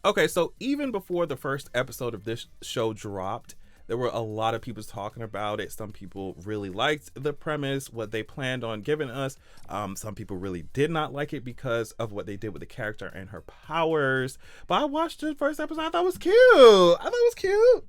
Okay, so even before the first episode of this show dropped, there were a lot of people talking about it. Some people really liked the premise, what they planned on giving us. Some people really did not like it because of what they did with the character and her powers. But I watched the first episode. I thought it was cute. I thought it was cute.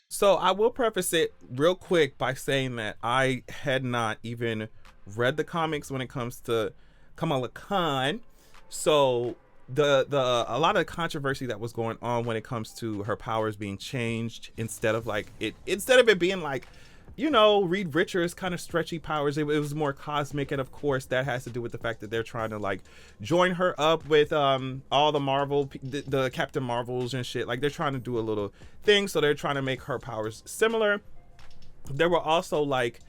So I will preface it real quick by saying that I had not even read the comics when it comes to Kamala Khan. So the a lot of controversy that was going on when it comes to her powers being changed instead of it being like, you know, Reed Richards kind of stretchy powers, it was more cosmic. And of course that has to do with the fact that they're trying to like join her up with all the Captain Marvels and shit. Like they're trying to do a little thing, so they're trying to make her powers similar. There were also like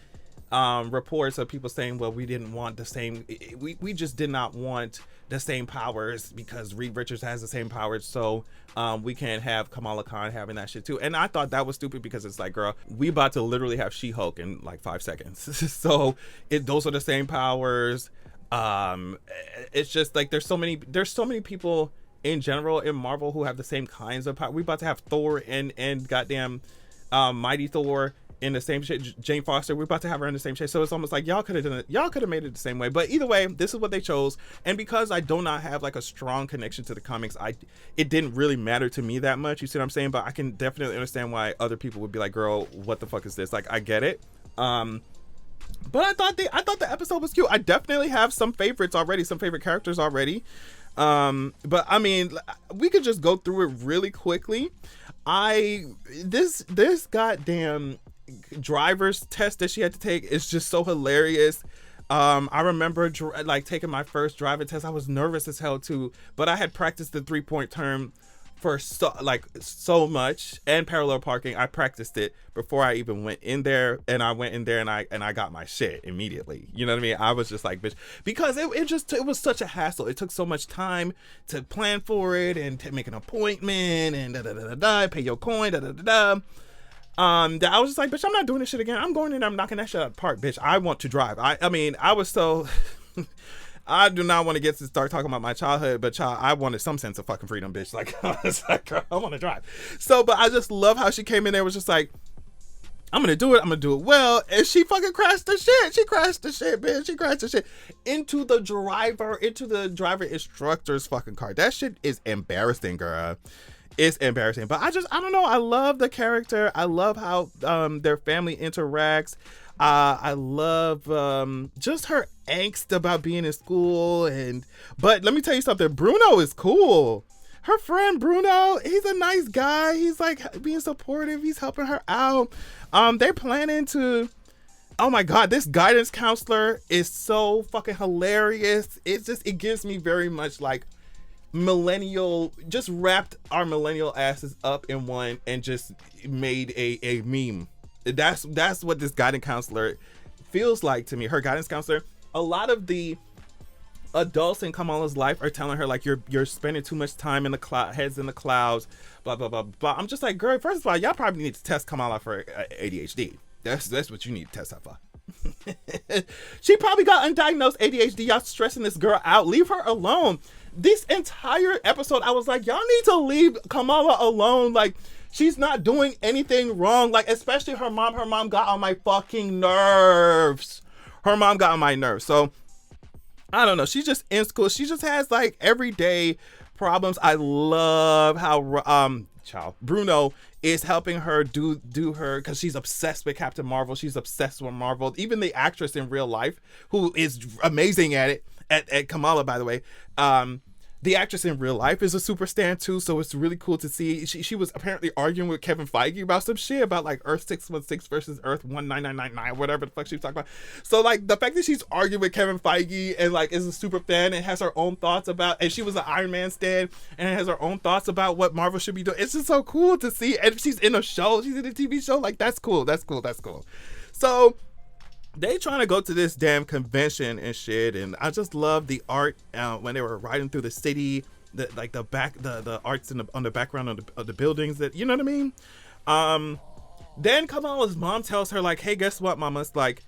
reports of people saying, well, we didn't want the same, we just did not want the same powers because Reed Richards has the same powers, so we can't have Kamala Khan having that shit too. And I thought that was stupid because it's like, girl, we about to literally have She-Hulk in like 5 seconds. So those are the same powers. It's just like there's so many people in general in Marvel who have the same kinds of power. We about to have Thor and goddamn Mighty Thor in the same shit. Jane Foster, we're about to have her in the same shit. So it's almost like y'all could have done it. Y'all could have made it the same way. But either way, this is what they chose. And because I do not have like a strong connection to the comics, it didn't really matter to me that much. You see what I'm saying? But I can definitely understand why other people would be like, girl, what the fuck is this? Like, I get it. But I thought the episode was cute. I definitely have some favorites already, some favorite characters already. But I mean, we could just go through it really quickly. This goddamn driver's test that she had to take is just so hilarious. I remember like taking my first driving test. I was nervous as hell too, but I had practiced the 3-point term for so much, and parallel parking. I practiced it before I even went in there, and I went in there and I got my shit immediately. You know what I mean? I was just like, bitch, because it was such a hassle. It took so much time to plan for it and to make an appointment and pay your coin that I was just like, bitch, I'm not doing this shit again. I'm going in, I'm knocking that shit out of the park, bitch. I want to drive. I mean, I was so I do not want to start talking about my childhood, but I wanted some sense of fucking freedom, bitch. Like, I was like, girl, I want to drive. So, but I just love how she came in there, was just like, I'm going to do it. I'm going to do it well. And she fucking crashed the shit. She crashed the shit, bitch. She crashed the shit into the driver instructor's fucking car. That shit is embarrassing, girl. It's embarrassing. But I don't know. I love the character. I love how their family interacts. I love just her angst about being in school. But let me tell you something. Bruno is cool. Her friend Bruno, he's a nice guy. He's like being supportive. He's helping her out. They're planning to, oh my God, this guidance counselor is so fucking hilarious. It gives me very much like millennial, just wrapped our millennial asses up in one and just made a meme. That's what this guidance counselor feels like to me. Her guidance counselor, a lot of the adults in Kamala's life are telling her like, you're spending too much time in the heads in the clouds, blah blah blah blah. I'm just like, girl, first of all, y'all probably need to test Kamala for ADHD. That's what you need to test her for. She probably got undiagnosed ADHD. Y'all stressing this girl out. Leave her alone. This entire episode, I was like, y'all need to leave Kamala alone. Like, she's not doing anything wrong. Like, especially her mom. Her mom got on my fucking nerves. Her mom got on my nerves. So, I don't know. She's just in school. She just has, like, everyday problems. I love how Bruno is helping her do her, because she's obsessed with Captain Marvel. She's obsessed with Marvel. Even the actress in real life, who is amazing at it, at Kamala, by the way, the actress in real life is a super stan too, so it's really cool to see. She was apparently arguing with Kevin Feige about some shit about like Earth 616 versus Earth 19999, whatever the fuck she was talking about. So like the fact that she's arguing with Kevin Feige and like is a super fan and has her own thoughts about, and she was an Iron Man stan and has her own thoughts about what Marvel should be doing. It's just so cool to see. And she's in a show, she's in a TV show. Like that's cool. So they trying to go to this damn convention and shit, and I just love the art when they were riding through the city, the arts on the background of the buildings, that, you know what I mean. Then Kamala's mom tells her like, hey, guess what, mama? It's like,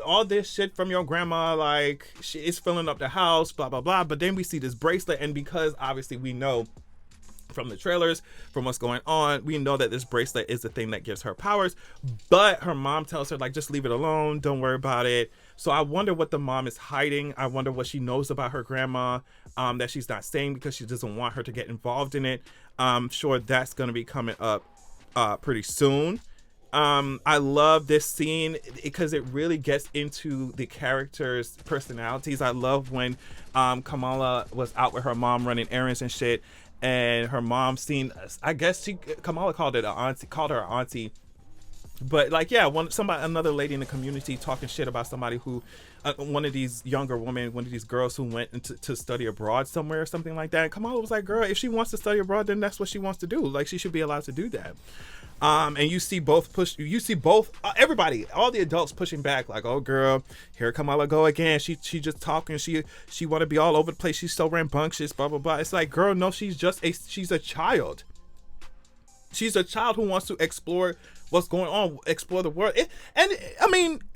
all this shit from your grandma, like she is filling up the house, blah blah blah. But then we see this bracelet, and because obviously we know from the trailers, from what's going on, we know that this bracelet is the thing that gives her powers. But her mom tells her, like, just leave it alone, don't worry about it. So I wonder what the mom is hiding. I wonder what she knows about her grandma, that she's not saying because she doesn't want her to get involved in it. I'm sure that's going to be coming up pretty soon. I love this scene because it really gets into the characters' personalities. I love when Kamala was out with her mom running errands and shit, and her mom seen, I guess Kamala called her auntie, but like, yeah, another lady in the community talking shit about somebody who, one of these younger women, one of these girls who went to study abroad somewhere or something like that. And Kamala was like, girl, if she wants to study abroad, then that's what she wants to do. Like, she should be allowed to do that. And you see everybody, all the adults pushing back, like, oh girl, here Kamala go again. She just talking. She want to be all over the place. She's so rambunctious, blah blah blah. It's like, girl, no, she's a child. She's a child who wants to explore what's going on, explore the world. And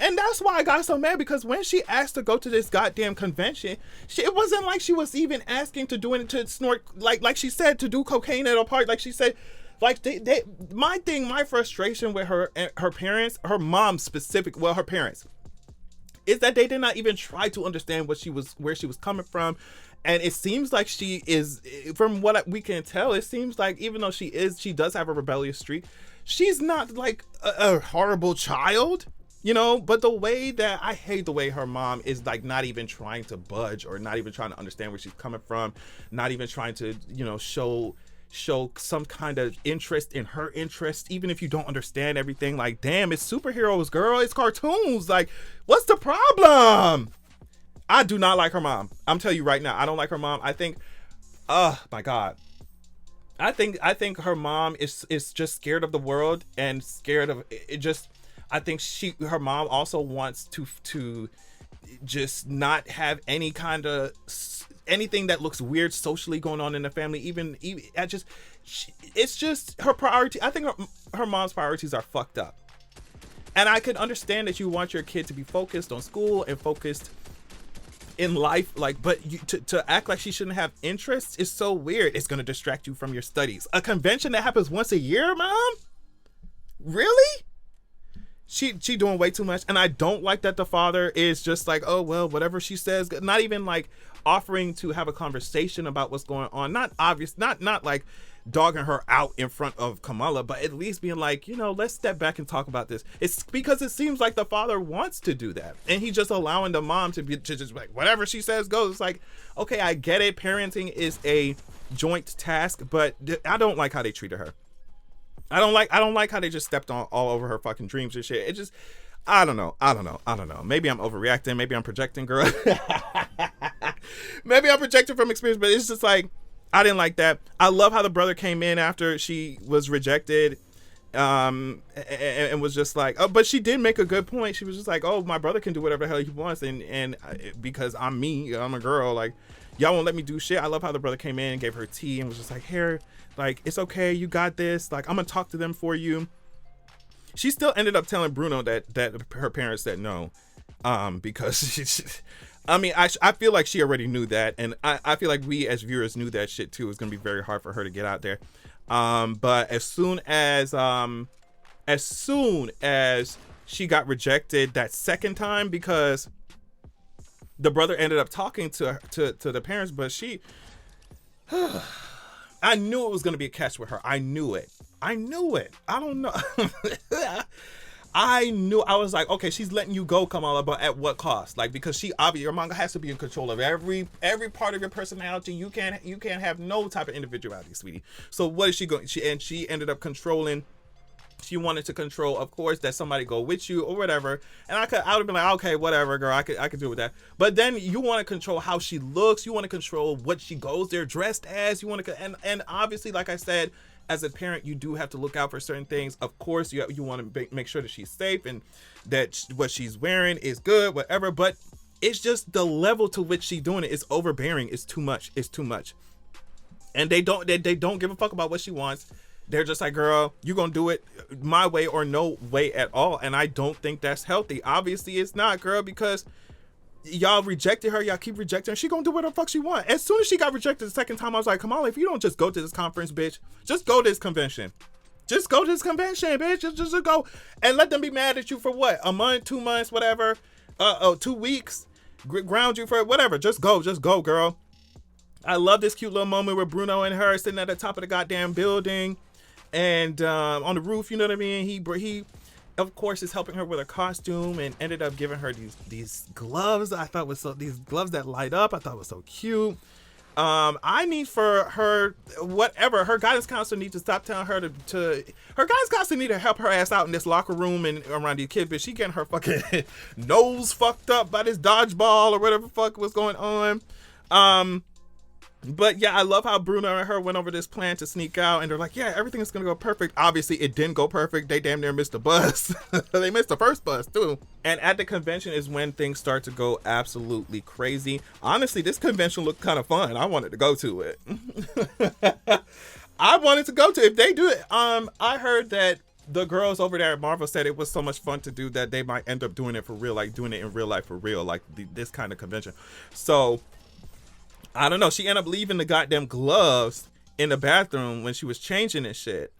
that's why I got so mad, because when she asked to go to this goddamn convention, it wasn't like she was even asking to do it, to snort, like she said, to do cocaine at a party, like she said. Like my frustration with her parents, her mom specific, well, her parents, is that they did not even try to understand where she was coming from. And it seems like she is, from what we can tell, it seems like even though she does have a rebellious streak, she's not like a horrible child, you know. But the way that I hate the way her mom is, like, not even trying to budge, or not even trying to understand where she's coming from, not even trying to, you know, show some kind of interest in her interest, even if you don't understand everything. Like, damn, it's superheroes, girl, it's cartoons, like, what's the problem? I do not like her mom. I'm telling you right now, I don't like her mom. I think, oh my god, I think her mom is just scared of the world and scared of it. Just, I think her mom also wants to just not have any kind of anything that looks weird socially going on in the family. It's just her priority. I think her mom's priorities are fucked up. And I could understand that you want your kid to be focused on school and focused in life, like, but to act like she shouldn't have interests is so weird. It's going to distract you from your studies. A convention that happens once a year, mom? Really? She doing way too much. And I don't like that the father is just like, oh, well, whatever she says, not even like offering to have a conversation about what's going on. Not obvious, not like dogging her out in front of Kamala, but at least being like, you know, let's step back and talk about this. It's because it seems like the father wants to do that, and he's just allowing the mom to just like, whatever she says goes. It's like, okay, I get it, parenting is a joint task, but I don't like how they treated her. I don't like how they just stepped all over her fucking dreams and shit. It just, I don't know. Maybe I'm overreacting. Maybe I'm projecting, girl. Maybe I'm projecting from experience, but it's just like, I didn't like that. I love how the brother came in after she was rejected, and was just like, oh, but she did make a good point. She was just like, oh, my brother can do whatever the hell he wants, and because I'm me, I'm a girl, like, y'all won't let me do shit. I love how the brother came in and gave her tea and was just like, here, like, it's okay, you got this, like, I'm gonna talk to them for you. She still ended up telling Bruno that her parents said no, because I mean, I feel like she already knew that, and I feel like we as viewers knew that shit too. It was gonna be very hard for her to get out there. But as soon as she got rejected that second time, because the brother ended up talking to the parents, but she, I knew it was gonna be a catch with her. I knew it. I don't know. I was like, okay, she's letting you go, Kamala, but at what cost? Like, because she obviously, your manga has to be in control of every part of your personality. You can't have no type of individuality, sweetie. So what is she going? She ended up controlling. She wanted to control, of course, that somebody go with you or whatever. And I would have been like, okay, whatever, girl, I could deal with that. But then you want to control how she looks. You want to control what she goes there dressed as. You want to, and obviously, like I said, as a parent, you do have to look out for certain things. Of course, you want to make sure that she's safe and that what she's wearing is good, whatever. But it's just the level to which she's doing it is overbearing. It's too much. And they don't give a fuck about what she wants. They're just like, girl, you gonna do it my way or no way at all. And I don't think that's healthy. Obviously it's not, girl, because y'all rejected her. Y'all keep rejecting her. She gonna do what the fuck she want. As soon as she got rejected the second time, I was like, Kamala, if you don't just go to this conference, bitch, just go to this convention. Just go to this convention, bitch. Just go and let them be mad at you for what? A month, 2 months, whatever. 2 weeks. Ground you for whatever. Just go, girl. I love this cute little moment with Bruno and her sitting at the top of the goddamn building and on the roof, you know what I mean? He of course is helping her with her costume and ended up giving her these gloves. I thought these gloves that light up. I thought was so cute. I need for her, whatever, her guidance counselor needs to stop telling her to her guidance counselor need to help her ass out in this locker room and around these kids, but she getting her fucking nose fucked up by this dodgeball or whatever the fuck was going on. But yeah, I love how Bruno and her went over this plan to sneak out and they're like, yeah, everything is going to go perfect. Obviously it didn't go perfect. They damn near missed the bus. They missed the first bus too. And at the convention is when things start to go absolutely crazy. Honestly, this convention looked kind of fun. I wanted to go to it. I wanted to go to it. If they do it, I heard that the girls over there at Marvel said it was so much fun to do that they might end up doing it for real, like doing it in real life for real, like this kind of convention. So I don't know. She ended up leaving the goddamn gloves in the bathroom when she was changing and shit.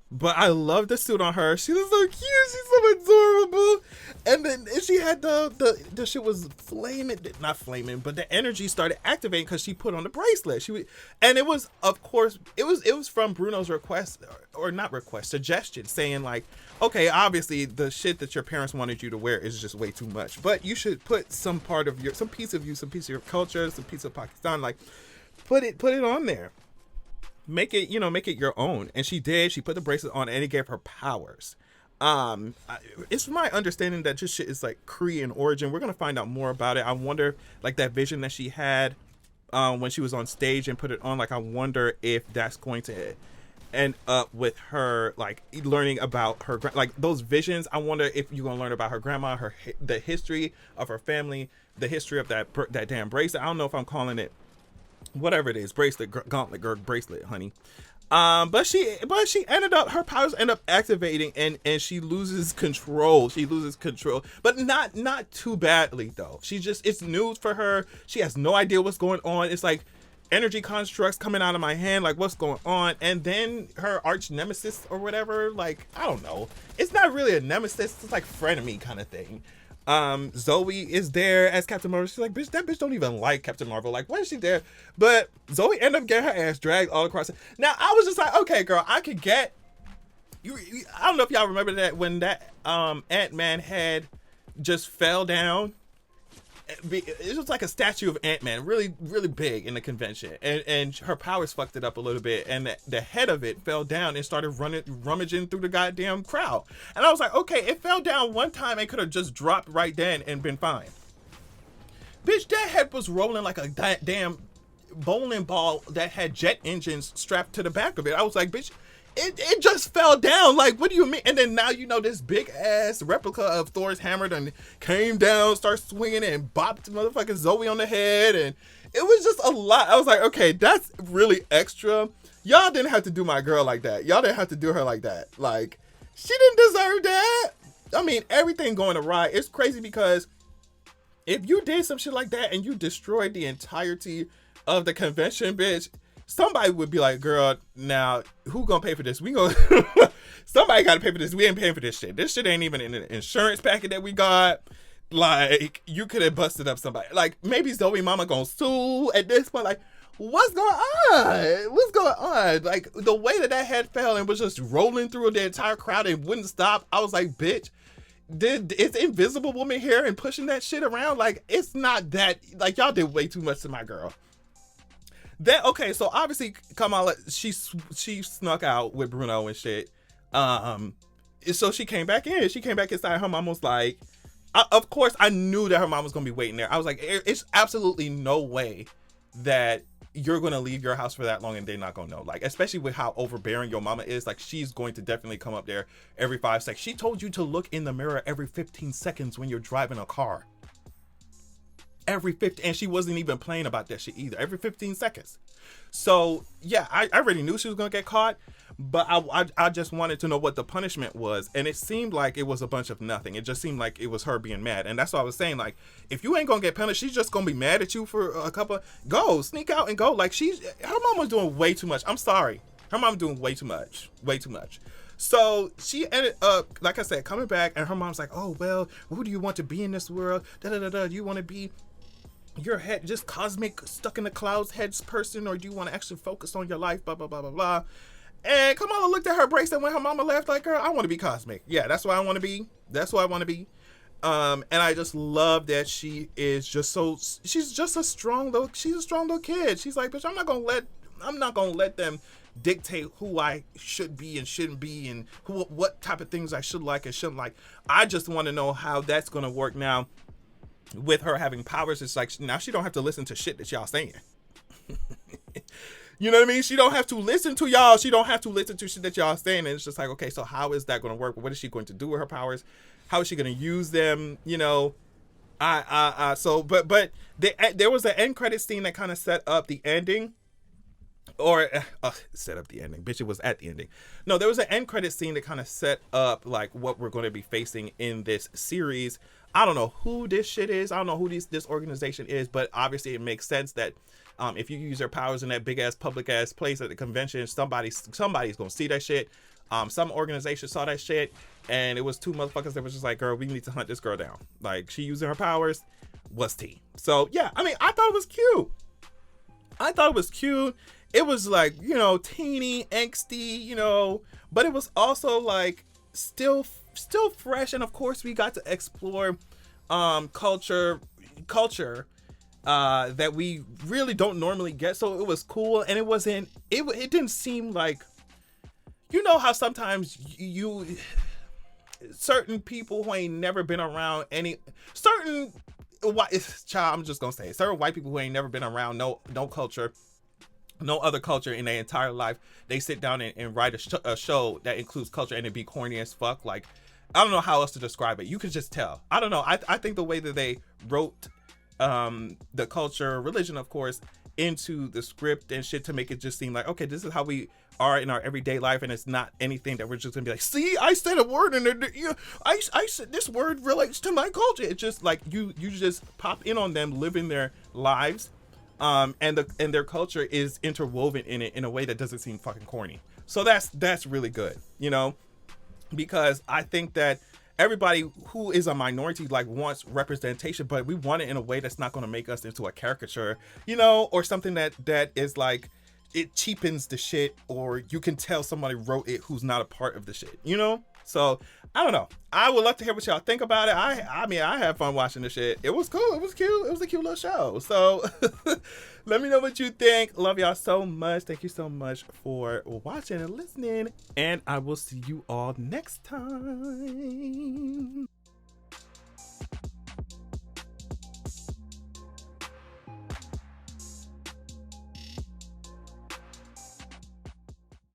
But I love the suit on her. She was so cute. She's so adorable. And then she had the shit was flaming, not flaming, but the energy started activating because she put on the bracelet. And it was, of course, it was from Bruno's request or not request, suggestion, saying like, okay, obviously the shit that your parents wanted you to wear is just way too much, but you should put some piece of your culture, some piece of Pakistan, like put it on there. Make it your own. And she did. She put the bracelet on and it gave her powers. It's my understanding that this shit is like Kree in origin. We're going to find out more about it. I wonder, like that vision that she had when she was on stage and put it on, like I wonder if that's going to end up with her like learning about her, like those visions. I wonder if you're going to learn about her grandma, the history of her family, the history of that damn bracelet. I don't know if I'm calling it whatever it is, bracelet, gauntlet, bracelet, honey. But she ended up, her powers end up activating and she loses control. But not too badly though. It's new for her. She has no idea what's going on. It's like energy constructs coming out of my hand, like what's going on? And then her arch nemesis or whatever, like, I don't know. It's not really a nemesis, it's like frenemy kind of thing. Zoe is there as Captain Marvel. She's like, bitch, that bitch don't even like Captain Marvel. Like, why is she there? But Zoe ended up getting her ass dragged all across it. Now, I was just like, okay, girl, I could get you. I don't know if y'all remember that when that Ant-Man head just fell down. It was like a statue of Ant-Man, really, really big in the convention, and her powers fucked it up a little bit, and the head of it fell down and started rummaging through the goddamn crowd. And I was like, okay, it fell down one time and could have just dropped right then and been fine. Bitch, that head was rolling like a damn bowling ball that had jet engines strapped to the back of it. I was like, bitch, it just fell down. Like, what do you mean? And then now, this big ass replica of Thor's hammer and came down, started swinging and bopped motherfucking Zoe on the head. And it was just a lot. I was like, okay, that's really extra. Y'all didn't have to do my girl like that. Y'all didn't have to do her like that. Like, she didn't deserve that. I mean, everything going awry. It's crazy because if you did some shit like that and you destroyed the entirety of the convention, bitch, somebody would be like, girl, now who gonna pay for this? Somebody gotta pay for this. We ain't paying for this shit. This shit ain't even in the insurance packet that we got. Like, you could have busted up somebody. Like, maybe Zoe mama gonna sue at this point. Like, what's going on? What's going on? Like, the way that head fell and was just rolling through the entire crowd and wouldn't stop. I was like, bitch, is Invisible Woman here and pushing that shit around? Like, it's not that, like, y'all did way too much to my girl. Then, okay, so obviously Kamala, she snuck out with Bruno and shit. So she came back in. She came back inside. Her mom was like, of course, I knew that her mom was going to be waiting there. I was like, it's absolutely no way that you're going to leave your house for that long and they're not going to know. Like, especially with how overbearing your mama is. Like, she's going to definitely come up there every 5 seconds. She told you to look in the mirror every 15 seconds when you're driving a car. every 50, and she wasn't even playing about that shit either. Every 15 seconds. So yeah, I already knew she was gonna get caught, but I just wanted to know what the punishment was, and it seemed like it was a bunch of nothing. It just seemed like it was her being mad, and that's what I was saying. Like, if you ain't gonna get punished, she's just gonna be mad at you for a couple. Go sneak out and go. Like, her mom was doing way too much. I'm sorry, her mom doing way too much, way too much. So she ended up, like I said, coming back, and her mom's like, "Oh well, who do you want to be in this world? Da da da da. Do you want to be your head just cosmic stuck in the clouds heads person, or do you want to actually focus on your life, blah blah blah blah blah?" And Kamala looked at her bracelet when her mama left, like, "Girl, I want to be cosmic. Yeah, that's what I want to be. That's what I want to be." And I just love that she is just so, she's just a strong little, she's a strong little kid. She's like, "Bitch, I'm not gonna let them dictate who I should be and shouldn't be, and what type of things I should like and shouldn't like. I just want to know how that's gonna work now." With her having powers, it's like now she don't have to listen to shit that y'all saying. You know what I mean? She don't have to listen to y'all. She don't have to listen to shit that y'all saying. And it's just like, okay, so how is that going to work? What is she going to do with her powers? How is she going to use them? You know, but there was an end credit scene that kind of set up the ending. Or set up the ending, bitch. It was at the ending. No, there was an end credit scene that kind of set up like what we're going to be facing in this series. I don't know who this shit is. I don't know who this organization is, but obviously it makes sense that if you use your powers in that big ass public ass place at the convention, somebody's gonna see that shit. Some organization saw that shit, and it was two motherfuckers that was just like, "Girl, we need to hunt this girl down." Like, she using her powers was tea. So yeah, I mean, I thought it was cute. It was like, you know, teeny, angsty, you know, but it was also like still fresh. And of course we got to explore culture that we really don't normally get. So it was cool, and it didn't seem like, you know how sometimes certain people who ain't never been around certain white people who ain't never been around no culture, no other culture in their entire life, they sit down and write a show that includes culture, and it be corny as fuck. Like, I don't know how else to describe it. You can just tell. I don't know. I think the way that they wrote the culture, religion, of course, into the script and shit to make it just seem like, okay, this is how we are in our everyday life, and it's not anything that we're just gonna be like, "See, I said a word and I said this word relates to my culture." It's just like you just pop in on them living their lives. And their culture is interwoven in it in a way that doesn't seem fucking corny. So that's really good, you know, because I think that everybody who is a minority like wants representation, but we want it in a way that's not going to make us into a caricature, you know, or something that is like, it cheapens the shit, or you can tell somebody wrote it who's not a part of the shit, you know? So I don't know. I would love to hear what y'all think about it. I mean, I had fun watching the shit. It was cool. It was cute. It was a cute little show. So let me know what you think. Love y'all so much. Thank you so much for watching and listening. And I will see you all next time.